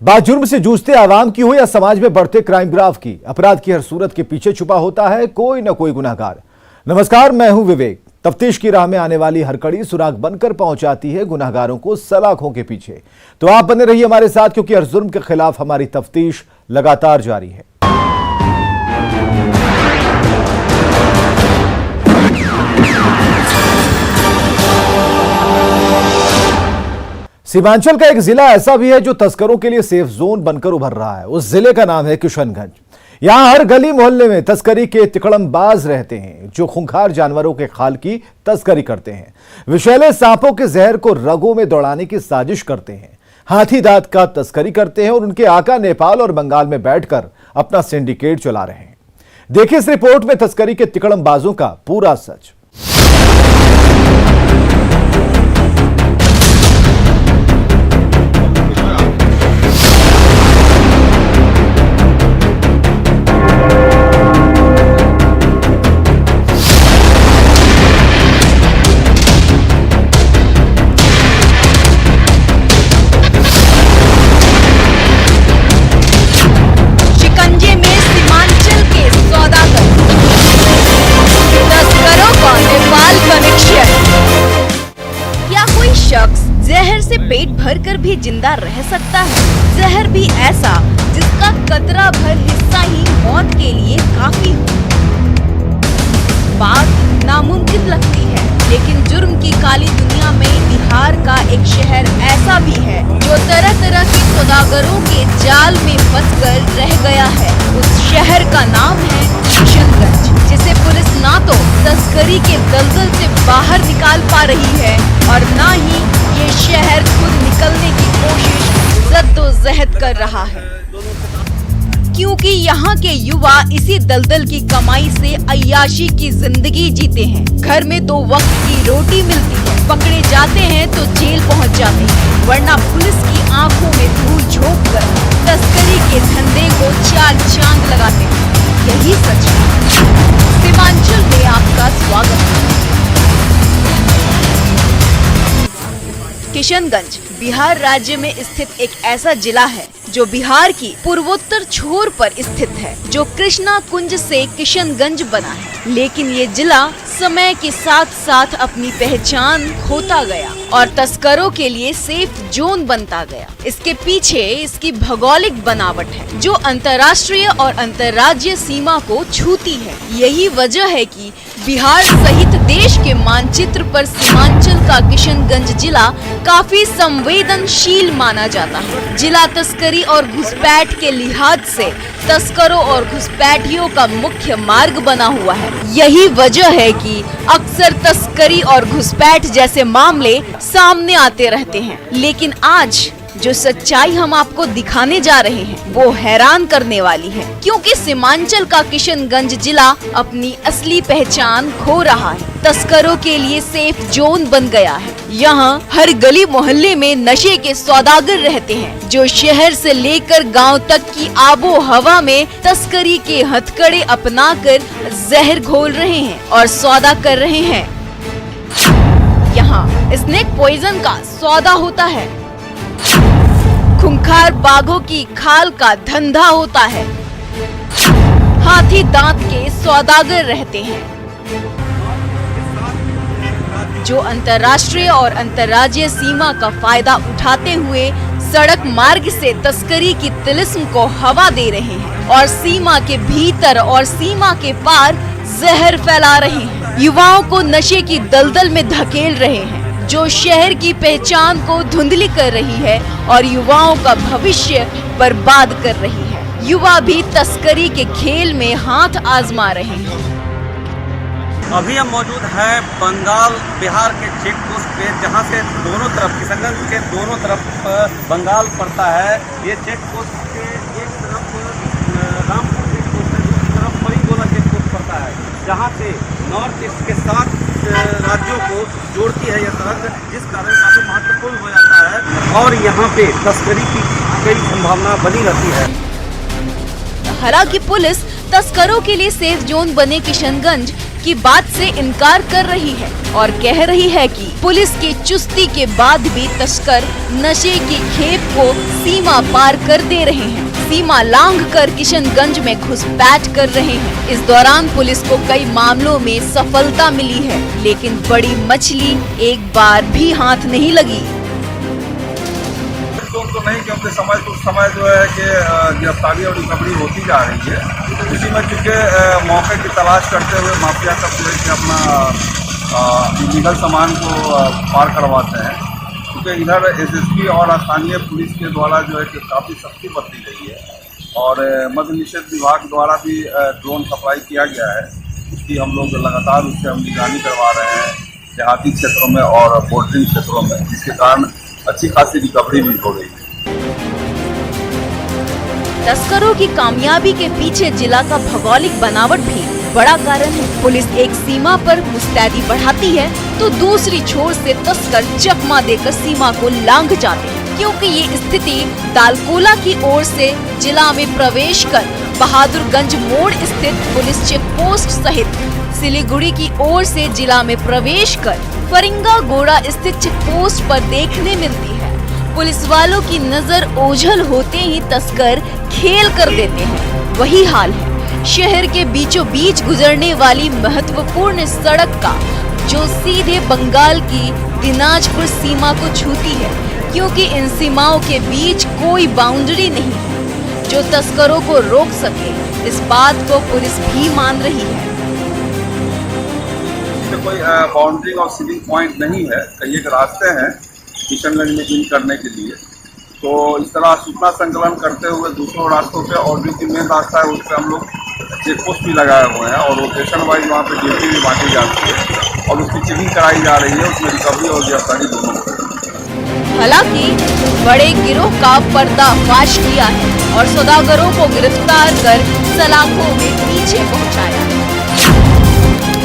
बात जुर्म से जूझते आवाम की हो या समाज में बढ़ते क्राइम ग्राफ की, अपराध की हर सूरत के पीछे छुपा होता है कोई ना कोई गुनाहगार। नमस्कार, मैं हूं विवेक। तफ्तीश की राह में आने वाली हर कड़ी सुराग बनकर पहुंचाती है गुनाहगारों को सलाखों के पीछे। तो आप बने रहिए हमारे साथ, क्योंकि हर जुर्म के खिलाफ हमारी तफ्तीश लगातार जारी है। सीमांचल का एक जिला ऐसा भी है जो तस्करों के लिए सेफ जोन बनकर उभर रहा है। उस जिले का नाम है किशनगंज। यहां हर गली मोहल्ले में तस्करी के तिकड़मबाज रहते हैं जो खूंखार जानवरों के खाल की तस्करी करते हैं, विषैले सांपों के जहर को रगों में दौड़ाने की साजिश करते हैं, हाथी दांत का तस्करी करते हैं और उनके आका नेपाल और बंगाल में बैठकर अपना सिंडिकेट चला रहे हैं। देखिए इस रिपोर्ट में तस्करी के तिकड़मबाजों का पूरा सच। जहर से पेट भरकर भी जिंदा रह सकता है। जहर भी ऐसा जिसका कतरा भर हिस्सा ही मौत के लिए काफी हो। बात नामुमकिन लगती है, लेकिन जुर्म की काली दुनिया में बिहार का एक शहर ऐसा भी है जो तरह तरह के सौदागरों के जाल में फंसकर रह गया है। उस शहर का नाम है किशनगंज, जिसे पुलिस ना तो तस्करी के दलदल से बाहर निकाल पा रही है और ना ही ये शहर खुद निकलने की कोशिश जद्दोजहद कर रहा है, क्योंकि यहाँ के युवा इसी दलदल की कमाई से अय्याशी की जिंदगी जीते हैं। घर में 2 वक्त की रोटी मिलती है, पकड़े जाते हैं तो जेल पहुँच जाते हैं, वरना पुलिस की आंखों में धूल झोंक कर तस्करी के धंधे को 4 चांद लगाते हैं। यही सच है। सीमांचल में आपका स्वागत है। किशनगंज बिहार राज्य में स्थित एक ऐसा जिला है जो बिहार की पूर्वोत्तर छोर पर स्थित है, जो कृष्णा कुंज से किशनगंज बना है। लेकिन ये जिला समय के साथ साथ अपनी पहचान खोता गया और तस्करों के लिए सेफ जोन बनता गया। इसके पीछे इसकी भौगोलिक बनावट है जो अंतर्राष्ट्रीय और अंतर्राज्यीय सीमा को छूती है। यही वजह है कि बिहार सहित देश के मानचित्र पर सीमांचल का किशनगंज जिला काफी संवेदनशील माना जाता है। जिला तस्करी और घुसपैठ के लिहाज से तस्करों और घुसपैठियों का मुख्य मार्ग बना हुआ है। यही वजह है कि अक्सर तस्करी और घुसपैठ जैसे मामले सामने आते रहते हैं। लेकिन आज जो सच्चाई हम आपको दिखाने जा रहे हैं वो हैरान करने वाली है, क्योंकि सीमांचल का किशनगंज जिला अपनी असली पहचान खो रहा है। तस्करों के लिए सेफ जोन बन गया है। यहाँ हर गली मोहल्ले में नशे के सौदागर रहते हैं जो शहर से लेकर गांव तक की आबो हवा में तस्करी के हथकड़े अपनाकर जहर घोल रहे हैं और सौदा कर रहे हैं। यहाँ स्नेक पॉइजन का सौदा होता है, खूंखार बाघों की खाल का धंधा होता है, हाथी दांत के सौदागर रहते हैं जो अंतर्राष्ट्रीय और अंतर्राज्यीय सीमा का फायदा उठाते हुए सड़क मार्ग से तस्करी की तिलिस्म को हवा दे रहे हैं और सीमा के भीतर और सीमा के पार जहर फैला रहे हैं। युवाओं को नशे की दलदल में धकेल रहे हैं जो शहर की पहचान को धुंधली कर रही है और युवाओं का भविष्य बर्बाद कर रही है। युवा भी तस्करी के खेल में हाथ आजमा रहे हैं। अभी हम मौजूद है बंगाल बिहार के चेक पोस्ट पे, जहाँ से दोनों तरफ किशनगंज के दोनों तरफ बंगाल पड़ता है। ये चेक पोस्ट के एक तरफ रामपुर चेक पोस्ट है, दूसरी तरफ फरीगोला चेक पोस्ट पड़ता है, जहाँ से नॉर्थ ईस्ट के 7 राज्यों को जोड़ती है यह सड़क, जिस कारण काफी महत्वपूर्ण हो जाता है और यहाँ पे तस्करी की कई संभावना बनी रहती है। हालांकि पुलिस तस्करों के लिए सेफ जोन बने किशनगंज की बात से इनकार कर रही है और कह रही है कि पुलिस की चुस्ती के बाद भी तस्कर नशे की खेप को सीमा पार कर दे रहे हैं, सीमा लांघकर किशनगंज में घुसपैठ कर रहे हैं। इस दौरान पुलिस को कई मामलों में सफलता मिली है, लेकिन बड़ी मछली एक बार भी हाथ नहीं लगी। तो नहीं, क्योंकि कुछ समय जो है कि गिरफ्तारी और रिकवरी होती जा रही है। उसी में चूँकि मौके की तलाश करते हुए माफिया सब जो है कि अपना इलीगल सामान को पार करवाते हैं, क्योंकि इधर एसएसपी और स्थानीय पुलिस के द्वारा जो है कि काफ़ी सख्ती बरती गई है और मद्य निषेध विभाग द्वारा भी ड्रोन सप्लाई किया गया है। उसकी हम लोग लगातार उससे हम निगरानी करवा रहे हैं देहाती क्षेत्रों में और बोर्डरिंग क्षेत्रों में, जिसके कारण अच्छी खासी रिकवरी भी हो गई। तस्करों की कामयाबी के पीछे जिला का भौगोलिक बनावट भी बड़ा कारण है। पुलिस एक सीमा पर मुस्तैदी बढ़ाती है तो दूसरी छोर से तस्कर चकमा देकर सीमा को लांघ जाते हैं, क्योंकि ये स्थिति दालकोला की ओर से जिला में प्रवेश कर बहादुरगंज मोड़ स्थित पुलिस चेक पोस्ट सहित सिलीगुड़ी की ओर से जिला में प्रवेश कर फरिंगा गोड़ा स्थित चेक पोस्ट पर देखने मिलती है। पुलिस वालों की नजर ओझल होते ही तस्कर खेल कर देते हैं। वही हाल है शहर के बीचों बीच गुजरने वाली महत्वपूर्ण सड़क का, जो सीधे बंगाल की दिनाजपुर सीमा को छूती है, क्योंकि इन सीमाओं के बीच कोई बाउंड्री नहीं है जो तस्करों को रोक सके। इस बात को पुलिस भी मान रही है। कोई बाउंड्री और सीलिंग पॉइंट नहीं है, कई एक रास्ते हैं किशनगंज में इन करने के लिए। तो इस तरह सूचना संकलन करते हुए दूसरों रास्तों पे और जो कि मेन रास्ता है उस पर हम लोग चेक पोस्ट भी लगाए हुए हैं और रोटेशन वाइज वहाँ पे ड्यूटी भी बांटी जाती है और उसकी चेकिंग कराई जा रही है। उसमें रिकवरी और गिरफ्तारी दोनों हो रही है। हालांकि बड़े गिरोह का पर्दाफाश किया है और सौदागरों को गिरफ्तार कर सलाखों में पीछे पहुंचाया।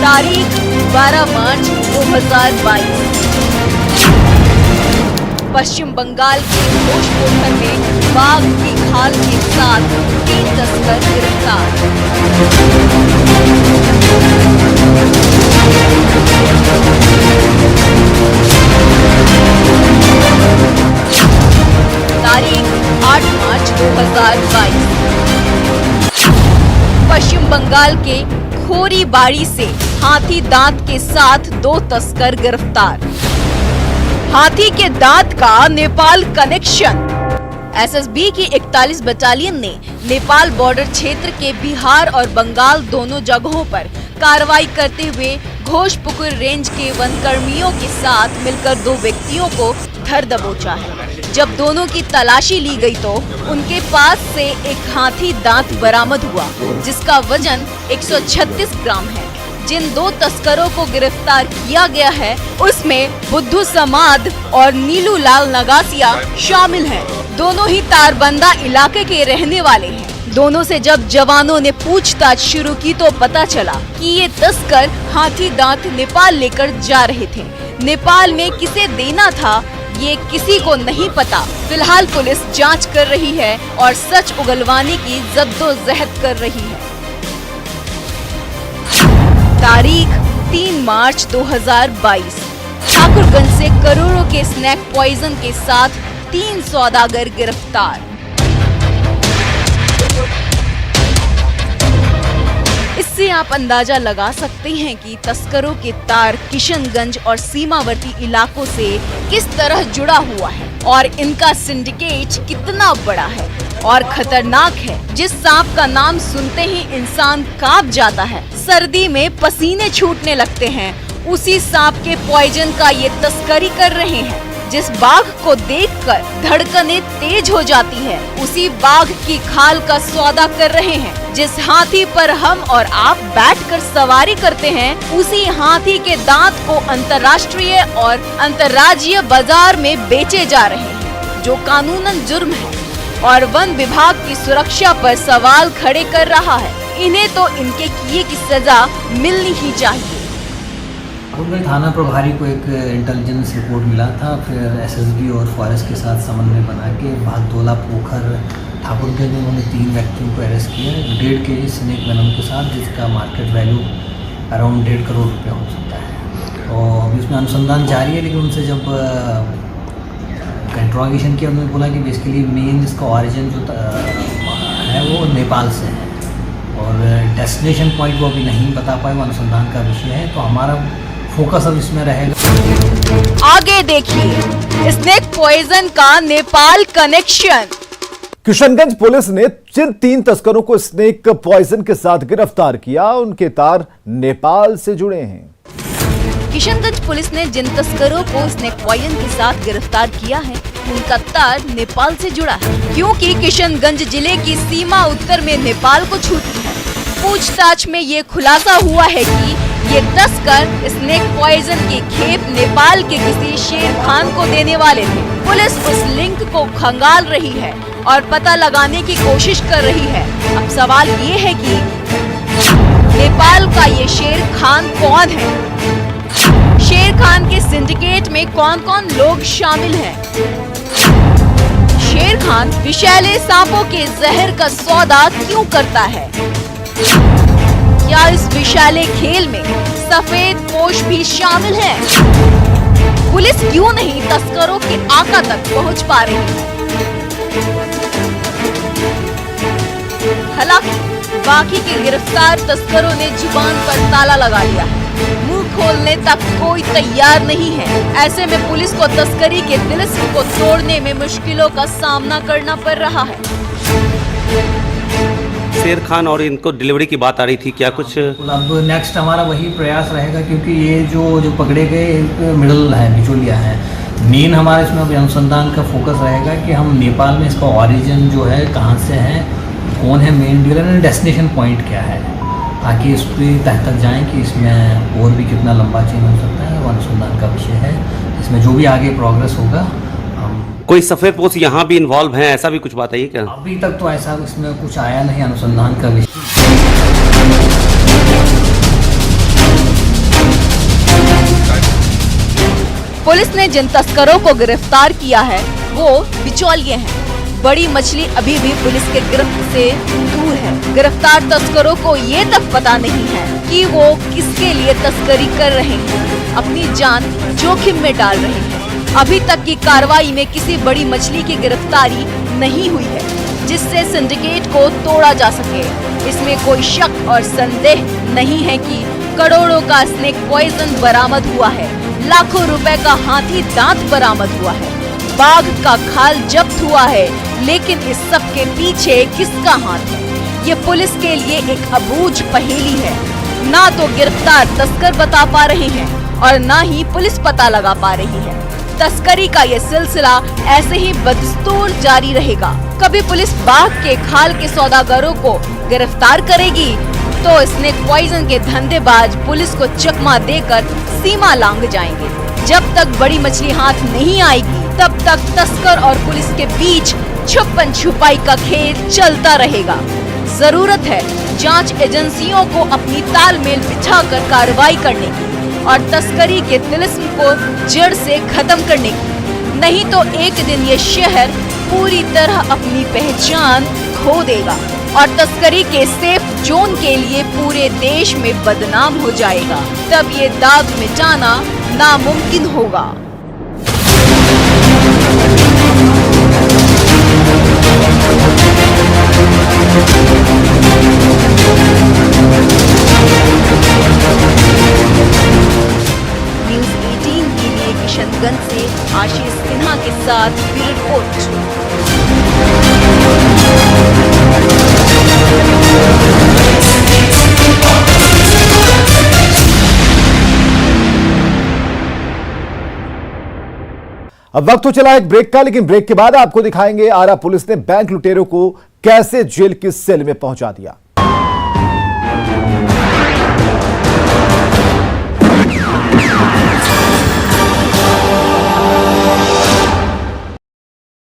तारीख 12 मार्च 2022। पश्चिम बंगाल के भोजपुर में बाघ की खाल के साथ 3 तस्कर गिरफ्तार। तारीख 8 मार्च 2022। पश्चिम बंगाल के खोरीबाड़ी से हाथी दांत के साथ 2 तस्कर गिरफ्तार। हाथी के दांत का नेपाल कनेक्शन। एसएसबी की 41 बटालियन ने नेपाल बॉर्डर क्षेत्र के बिहार और बंगाल दोनों जगहों पर कार्रवाई करते हुए घोषपुकुर रेंज के वनकर्मियों के साथ मिलकर 2 व्यक्तियों को धर दबोचा है। जब दोनों की तलाशी ली गई तो उनके पास से एक हाथी दांत बरामद हुआ, जिसका वजन 136 ग्राम है। जिन 2 तस्करों को गिरफ्तार किया गया है उसमें बुद्धू समाद और नीलू लाल नगासिया शामिल हैं। दोनों ही तारबंदा इलाके के रहने वाले हैं। दोनों से जब जवानों ने पूछताछ शुरू की तो पता चला कि ये तस्कर हाथी दांत नेपाल लेकर जा रहे थे। नेपाल में किसे देना था ये किसी को नहीं पता। फिलहाल पुलिस जांच कर रही है और सच उगलवाने की जद्दोजहद कर रही है। तारीख 3 मार्च 2022। ठाकुरगंज से करोड़ों के स्नैक पॉइजन के साथ 3 सौदागर गिरफ्तार। इससे आप अंदाजा लगा सकते हैं कि तस्करों के तार किशनगंज और सीमावर्ती इलाकों से किस तरह जुड़ा हुआ है और इनका सिंडिकेट कितना बड़ा है और खतरनाक है। जिस सांप का नाम सुनते ही इंसान कांप जाता है, सर्दी में पसीने छूटने लगते हैं, उसी सांप के पॉइजन का ये तस्करी कर रहे हैं। जिस बाघ को देखकर धड़कनें तेज हो जाती है, उसी बाघ की खाल का सौदा कर रहे हैं। जिस हाथी पर हम और आप बैठकर सवारी करते हैं, उसी हाथी के दांत को अंतर्राष्ट्रीय और अंतर्राज्यीय बाजार में बेचे जा रहे हैं, जो कानूनन जुर्म है और वन विभाग की सुरक्षा पर सवाल खड़े कर रहा है। इन्हें तो इनके किए की सजा मिलनी ही चाहिए। थाना प्रभारी को एक इंटेलिजेंस रिपोर्ट मिला था, फिर एसएसबी और फॉरेस्ट के साथ समन्वय बना के भागदोला पोखर ठाकुरगंज में उन्होंने 3 व्यक्तियों को अरेस्ट किया 1.5 kg स्नेक वेनम के साथ, जिसका मार्केट वैल्यू अराउंड 1.5 करोड़ रुपया हो सकता है। और अभी उसमें अनुसंधान जारी है, लेकिन उनसे जब इंट्रोगेशन किया उन्होंने बोला कि बेसिकली मेन इसका ऑरिजिन जो है वो नेपाल से है और डेस्टिनेशन पॉइंट वो अभी नहीं बता पाए, वो अनुसंधान का विषय है। तो हमारा फोकस अब इसमें रहेगा। आगे देखिए स्नेक पॉइजन का नेपाल कनेक्शन। किशनगंज पुलिस ने जिन 3 तस्करों को स्नेक पॉइजन के साथ गिरफ्तार किया, उनके तार नेपाल से जुड़े हैं। किशनगंज पुलिस ने जिन तस्करों को स्नेक पॉइजन के साथ गिरफ्तार किया है, उनका तार नेपाल से जुड़ा है, क्योंकि किशनगंज जिले की सीमा उत्तर में नेपाल को छूती है। पूछताछ में ये खुलासा हुआ है कि ये तस्कर स्नेक पॉइजन की खेप नेपाल के किसी शेर खान को देने वाले थे। पुलिस उस लिंक को खंगाल रही है और पता लगाने की कोशिश कर रही है। अब सवाल ये है कि नेपाल का ये शेर खान कौन है? शेर खान के सिंडिकेट में कौन कौन लोग शामिल हैं? शेर खान विषैले सांपों के जहर का सौदा क्यों करता है? क्या इस विषैले खेल में सफेद पोश भी शामिल है? पुलिस क्यों नहीं तस्करों के आका तक पहुंच पा रही है? हालांकि बाकी के गिरफ्तार तस्करों ने जुबान पर ताला लगा लिया है, मुंह खोलने तक कोई तैयार नहीं है। ऐसे में पुलिस को तस्करी के तिलिस्म को तोड़ने में मुश्किलों का सामना करना पड़ रहा है। शेर खान और इनको डिलीवरी की बात आ रही थी, क्या कुछ? अब नेक्स्ट हमारा वही प्रयास रहेगा, क्योंकि ये जो पकड़े गए मिडल है, बिचौलिया है। मेन हमारा इसमें अभी अनुसंधान का फोकस रहेगा कि हम नेपाल में इसका ओरिजिन जो है कहाँ से है, कौन है main dealer and destination point क्या है, ताकि इसकी तह तक जाएँ कि इसमें और भी कितना लंबा चेन हो सकता है। वो अनुसंधान का विषय है, इसमें जो भी आगे प्रोग्रेस होगा। कोई सफेद पोस्ट यहाँ भी इन्वॉल्व है, ऐसा भी कुछ बताइए क्या? अभी तक तो ऐसा इसमें कुछ आया नहीं अनुसंधान का विषय। पुलिस ने जिन तस्करों को गिरफ्तार किया है वो बिचौलिए हैं। बड़ी मछली अभी भी पुलिस के गिरफ्त से दूर है। गिरफ्तार तस्करों को ये तक पता नहीं है कि वो किसके लिए तस्करी कर रहे हैं, अपनी जान जोखिम में डाल रहे हैं। अभी तक की कार्रवाई में किसी बड़ी मछली की गिरफ्तारी नहीं हुई है जिससे सिंडिकेट को तोड़ा जा सके। इसमें कोई शक और संदेह नहीं है कि करोड़ों का स्नेक पॉइजन बरामद हुआ है, लाखों रुपए का हाथी दांत बरामद हुआ है, बाघ का खाल जब्त हुआ है। लेकिन इस सब के पीछे किसका हाथ है, ये पुलिस के लिए एक अबूझ पहेली है। ना तो गिरफ्तार तस्कर बता पा रहे हैं और ना ही पुलिस पता लगा पा रही है। तस्करी का ये सिलसिला ऐसे ही बदस्तूर जारी रहेगा। कभी पुलिस बाघ के खाल के सौदागरों को गिरफ्तार करेगी तो स्नेक पॉइजन के धंधेबाज पुलिस को चकमा देकर सीमा लांघ जाएंगे। जब तक बड़ी मछली हाथ नहीं आएगी तब तक तस्कर और पुलिस के बीच छुपन छुपाई का खेल चलता रहेगा। जरूरत है जांच एजेंसियों को अपनी तालमेल बिछाकर कार्रवाई करने की और तस्करी के तिलिस्म को जड़ से खत्म करने की, नहीं तो एक दिन ये शहर पूरी तरह अपनी पहचान खो देगा और तस्करी के सेफ जोन के लिए पूरे देश में बदनाम हो जाएगा। तब ये दाग मिटाना नामुमकिन होगा। न्यूज़ 18 के लिए किशनगंज से आशीष सिन्हा के साथ ब्यूरो रिपोर्ट। अब वक्त तो चला एक ब्रेक का, लेकिन ब्रेक के बाद आपको दिखाएंगे आरा पुलिस ने बैंक लुटेरों को कैसे जेल की सेल में पहुंचा दिया।